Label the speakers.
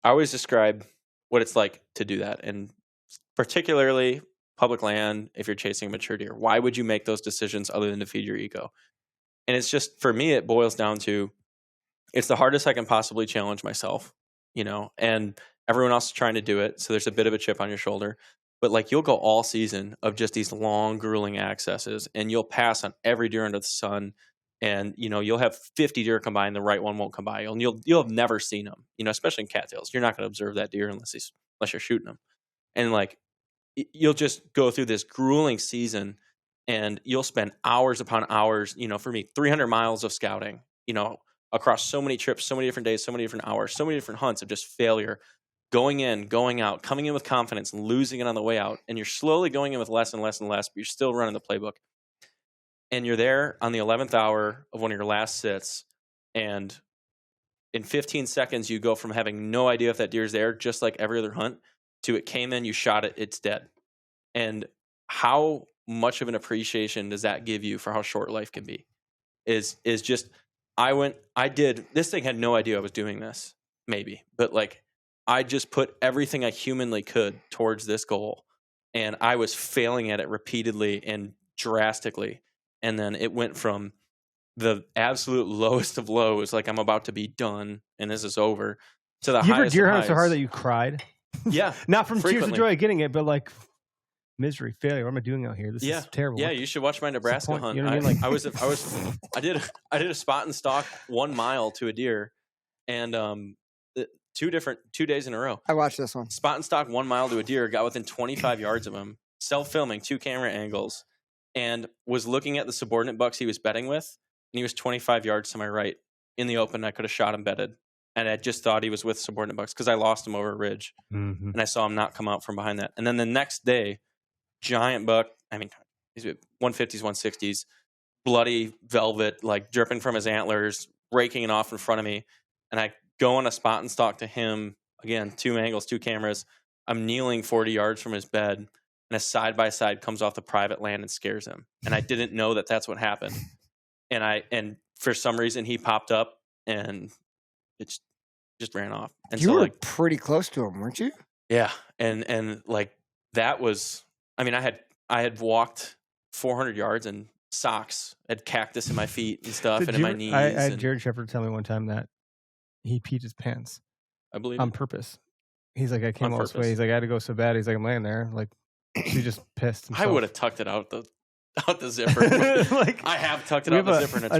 Speaker 1: I always describe what it's like to do that, and particularly public land if you're chasing a mature deer. Why would you make those decisions other than to feed your ego? And it's just, for me, it boils down to, it's the hardest I can possibly challenge myself, and everyone else is trying to do it. So there's a bit of a chip on your shoulder, but like you'll go all season of just these long, grueling accesses, and you'll pass on every deer under the sun. And, you'll have 50 deer come by and the right one won't come by. And you'll have never seen them, especially in cattails. You're not going to observe that deer unless you're shooting them. And like, you'll just go through this grueling season, and you'll spend hours upon hours, for me, 300 miles of scouting, across so many trips, so many different days, so many different hours, so many different hunts of just failure, going in, going out, coming in with confidence, and losing it on the way out. And you're slowly going in with less and less and less, but you're still running the playbook. And you're there on the 11th hour of one of your last sits, and in 15 seconds, you go from having no idea if that deer's there, just like every other hunt, to it came in, you shot it, it's dead. And how much of an appreciation does that give you for how short life can be? Is just, this thing had no idea I was doing this, maybe, but like, I just put everything I humanly could towards this goal, and I was failing at it repeatedly and drastically. And then it went from the absolute lowest of lows, like I'm about to be done and this is over, to the highest.
Speaker 2: You ever deer hunt so hard that you cried?
Speaker 1: Yeah.
Speaker 2: Not from tears of joy getting it, but like misery, failure. What am I doing out here? This is terrible.
Speaker 1: Yeah, you should watch my Nebraska hunt.
Speaker 2: You know what I mean?
Speaker 1: I did a spot and stalk 1 mile to a deer, and 2 days in a row.
Speaker 3: I watched this one.
Speaker 1: Spot and stalk 1 mile to a deer, got within 25 yards of him, self-filming 2 camera angles, and was looking at the subordinate bucks he was betting with, and he was 25 yards to my right in the open. I could have shot him bedded, and I just thought he was with subordinate bucks because I lost him over a ridge, and I saw him not come out from behind that. And then the next day, giant buck, I mean, he's 150s, 160s, bloody velvet, like dripping from his antlers, raking it off in front of me, and I go on a spot and stalk to him, again, 2 angles, 2 cameras. I'm kneeling 40 yards from his bed, and a side-by-side comes off the private land and scares him. And I didn't know that that's what happened. And for some reason, he popped up, and it just ran off. And
Speaker 3: you were pretty close to him, weren't you?
Speaker 1: Yeah. And like, that was, I mean, I had walked 400 yards in socks, had cactus in my feet and stuff, and in my knees.
Speaker 2: I had Jared Shepard tell me one time that he peed his pants.
Speaker 1: I believe
Speaker 2: on purpose. He's like, I came all this way. He's like, I had to go so bad. He's like, I'm laying there. Like, he just pissed himself.
Speaker 1: I would have tucked it out the zipper. Like, I have tucked it out the zipper, and it's